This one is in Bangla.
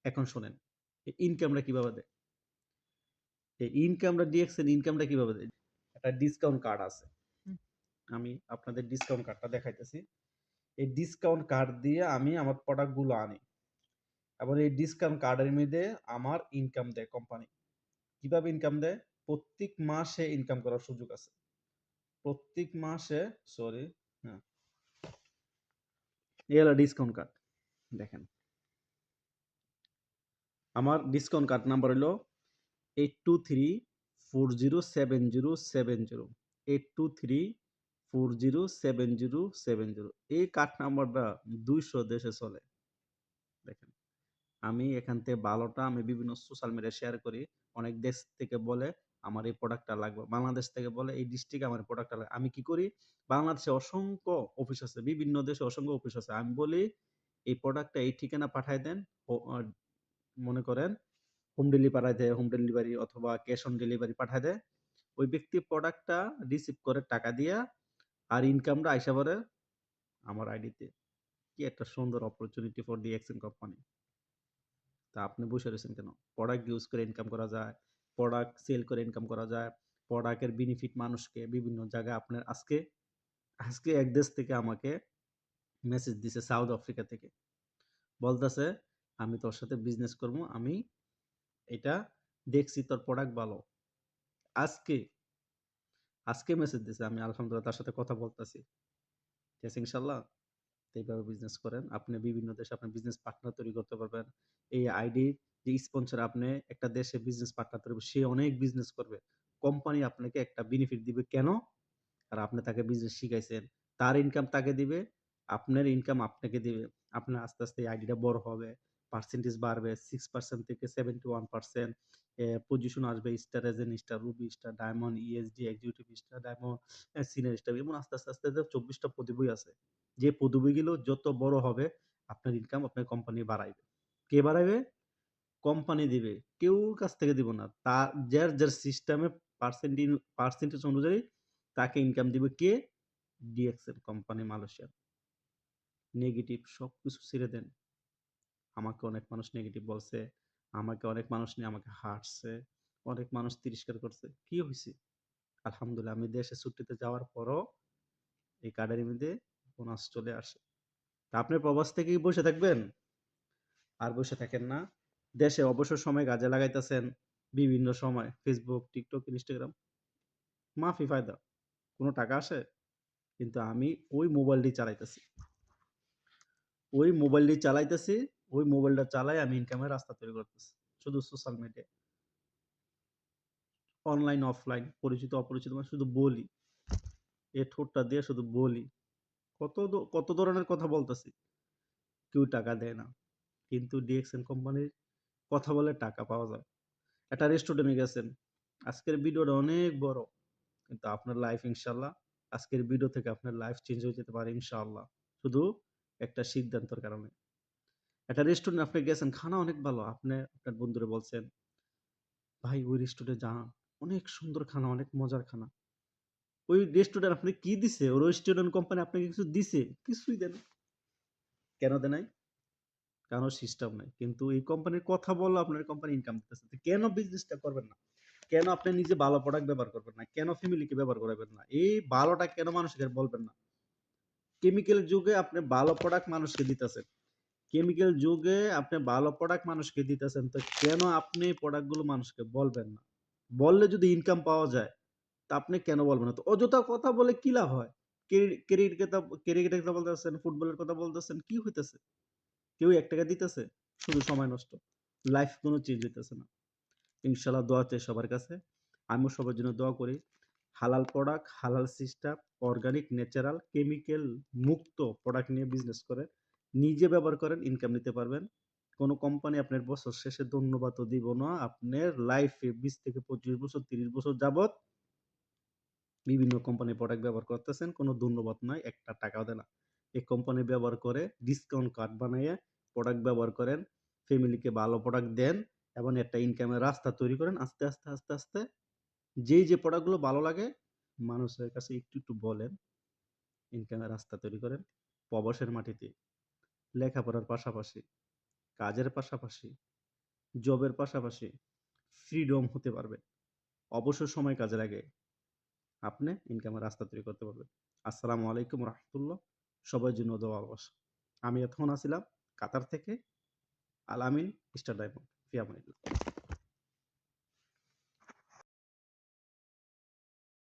এখন শোনেন, এই ইনকামটা কিভাবে দেয়? এই ইনকামটা ডিএক্সএন ইনকামটা কিভাবে দেয়? একটা ডিসকাউন্ট কার্ড আছে। হুম? আমি আপনাদের ডিসকাউন্ট কার্ডটা দেখাইতেছি। এই ডিসকাউন্ট কার্ড দিয়ে আমি আমার প্রোডাক্ট গুলো আনি এবং এই ডিসকাউন্ট কার্ডের মধ্যে আমার ইনকাম দেয় কোম্পানি। কিভাবে ইনকাম দেয়? প্রত্যেক মাসে ইনকাম করার সুযোগ আছে। প্রত্যেক মাসে সরি, হ্যাঁ, এই হলো ডিসকাউন্ট কার্ড। দেখেন, আমার ডিসকাউন্ট কার্ড নাম্বার হলো 8234070707 8234070707। এই কার্ড নাম্বারটা 200 দেশে চলে। দেখেন, আমি এখান থেকে ভালোটা আমি বিভিন্ন সোশ্যাল মিডিয়ায় শেয়ার করি। অনেক দেশ থেকে বলে আমার এই প্রোডাক্টটা লাগবে। বাংলাদেশ থেকে বলে এই ডিস্ট্রিক্টে আমার প্রোডাক্টটা লাগবে। আমি কি করি? বাংলাদেশে অসংখ্য অফিস আছে। বিভিন্ন দেশে অসংখ্য অফিস আছে। আমি বলি এই প্রোডাক্টটা এই ঠিকানা পাঠায় দেন। ও মনে করেন হোম ডেলিভারি দেয়, হোম ডেলিভারি অথবা ক্যাশ অন ডেলিভারি পাঠায় দেয়। ওই ব্যক্তি প্রোডাক্টটা রিসিভ করে টাকা দিয়া আর ইনকামটা আইসা পড়ে আমার আইডিতে। কি একটা সুন্দর opportunity for the exchange company. তা আপনি বসে রয়েছেন কেন? প্রোডাক্ট ইউজ করে ইনকাম করা যায়, প্রোডাক্ট সেল করে ইনকাম করা যায়, প্রোডাক্টের বেনিফিট মানুষকে বিভিন্ন জায়গায় আপনার আজকে আজকে এক দেশ থেকে আমাকে মেসেজ দিছে সাউথ আফ্রিকা থেকে। বলতেছে, "আমি তোর সাথে বিজনেস করব। আমি এটা দেখছি তোর প্রোডাক্ট ভালো।" আজকে, আজকে মেসেজ দিছে। আমি আলহামদুলিল্লাহ তার সাথে কথা বলতেছি। ঠিক আছে ইনশাআল্লাহ? তো এইভাবে বিজনেস করেন। আপনি বিভিন্ন দেশে আপনার বিজনেস পার্টনার তৈরি করতে পারবেন। এই আইডি যে স্পন্সর আপনি একটা দেশে বিজনেস পার্টনার তৈরি করবে, সে অনেক বিজনেস করবে। কোম্পানি আপনাকে একটা বেনিফিট দিবে কেন? আর আপনি তাকে বিজনেস শিখাইছেন। তার ইনকাম তাকে দিবে, আপনার ইনকাম আপনাকে দিবে। আপনার আস্তে, আস্তে এই আইডিটা বড় হবে। পার্সেন্টেজ বাড়বে। 6% থেকে 71% পজিশন আসবে star, agent star, Ruby star, diamond, ESD, executive star, diamond, senior star এমন আস্তে, আস্তে, আস্তে 24 টা পদবি আছে। যে পদবিগুলো যত বড় হবে আপনার ইনকাম আপনার কোম্পানি বাড়াইবে। কে বাড়াইবে? কোম্পানি দিবে। কেউ কাছ থেকে দিব না। যার সিস্টেমে পার্সেন্টিন পার্সেন্টেজ অনুযায়ী তাকে ইনকাম দিবে কে? ডিএক্সএল কোম্পানি মালয়েশিয়ার। নেগেটিভ সবকিছু ছেড়ে দেন। আমাকে অনেক মানুষ নেগেটিভ বলছে। আমাকে অনেক মানুষ নিয়ে আমাকে হাঁটছে। অনেক মানুষ তিরস্কার করছে। কি হইছে? আলহামদুলিল্লাহ আমি দেশে ছুটিতে যাওয়ার পরও এই কার্ডের মধ্যে বোনাস চলে আসে। তা আপনি প্রবাস থেকে কি বসে থাকবেন? আর বসে থাকেন না। দেশে অবসর সময় কাজে লাগাইতেছেন বিভিন্ন সময় Facebook, TikTok, Instagram মাফি ফায়দা। কোন টাকা আসে? কিন্তু আমি ওই মোবাইলটি চালাইতেছি। ওই মোবাইলটি চালাইতেছি, ওই মোবাইলটা চালায় আমি ইনকামের রাস্তা তৈরি করতেছি। শুধু সোশ্যাল মিডিয়ায়। অনলাইন, অফলাইন, পরিচিত, অপরিচিত মানে শুধু বলি। এই ঠোঁটটা দিয়ে শুধু বলি। কত ধরনের কথা বলতেছি। কেউ টাকা দেয় না। কিন্তু ডিএক্সএন কোম্পানির কথা বলে টাকা পাওয়া যায়। একটা রেস্টুরেন্টে গেছেন। আজকের ভিডিওটা অনেক বড়। কিন্তু আপনার লাইফ ইনশাআল্লাহ আজকের ভিডিও থেকে আপনার লাইফ চেঞ্জ হয়ে যেতে পারে ইনশাআল্লাহ। শুধু একটা সিদ্ধান্তের কারণে। একটা রেস্টুরেন্টে আপনি গেছেন, খানা অনেক ভালো। আপনি আপনার বন্ধুরে বলছেন, "ভাই ওই রেস্টুরেন্টে যান। অনেক সুন্দর খানা, অনেক মজার খানা।" ওই রেস্টুরেন্ট আপনাকে কি দিছে? ওই রেস্টুরেন্ট কোম্পানি আপনাকে কিছু দিছে? কিছুই দেয় নাই। কেন দেয় নাই? কারণ সিস্টেম নাই। কিন্তু এই কোম্পানির কথা বললে আপনার কোম্পানি ইনকাম দিতেছে। তো কেন বিজনেসটা করবেন না? কেন আপনি নিজে ভালো প্রোডাক্ট ব্যবহার করবেন না? কেন ফ্যামিলিকে ব্যবহার করাবেন না? এই ভালোটা কেন মানুষকে বলবেন না? কেমিক্যাল যুগে আপনি ভালো প্রোডাক্ট মানুষকে দিতেছেন। কেমিক্যাল যুগে আপনি ভালো প্রোডাক্ট মানুষকে দিতেছেন। তো কেন আপনি প্রোডাক্ট গুলো মানুষকে বলবেন না? বললে যদি ইনকাম পাওয়া যায়, তা আপনি কেন বলবেন না? তো অযথা কথা বলে কি লাভ হয়? ক্রিকেটের কথা বলতেছেন, ফুটবলের কথা বলতেছেন, কি হইতেছে? কেউ ৳১ দিতেছে? শুধু সময় নষ্ট। লাইফ কোনো চেঞ্জ হইতেছে না। ইনশাআল্লাহ দোয়া চাই সবার কাছে। আমিও সবার জন্য দোয়া করি। হালাল প্রোডাক্ট, হালাল সিস্টেম, অর্গানিক, ন্যাচারাল, কেমিক্যাল মুক্ত প্রোডাক্ট নিয়ে বিজনেস করেন। নিজে ব্যবহার করেন, ইনকাম নিতে পারবেন। কোন কোম্পানি আপনার বছর শেষে ধন্যবাদও দিব না। আপনার লাইফে ২০ থেকে ২৫ বছর, ৩০ বছর যাবৎ বিভিন্ন কোম্পানির প্রোডাক্ট ব্যবহার করতেছেন। কোন ধন্যবাদ নাই, একটা টাকাও দেয় না। এই কোম্পানি ব্যবহার করে ডিসকাউন্ট কার্ড বানাইয়া প্রোডাক্ট ব্যবহার করেন। ফ্যামিলিকে ভালো প্রোডাক্ট দেন এবং একটা ইনকামের রাস্তা তৈরি করেন। আস্তে, আস্তে, আস্তে, আস্তে যেই যে প্রোডাক্ট গুলো ভালো লাগে মানুষের কাছে একটু, একটু বলেন। ইনকামের রাস্তা তৈরি করেন। প্রবাসের মাটিতে লেখাপড়ার পাশাপাশি কাজের পাশাপাশি, জবের পাশাপাশি ফ্রিডম হতে পারবেন। অবসর সময় কাজে লাগিয়ে আপনি ইনকামের রাস্তা তৈরি করতে পারবেন। আসসালামু আলাইকুম রাহমাতুল্লাহ। সবার জন্য দোয়া ভালোবাসা। আমি এতক্ষণ আছিলাম কাতার থেকে আল আমিন, স্টার ডায়মন্ড। ফি আমানিল্লাহ।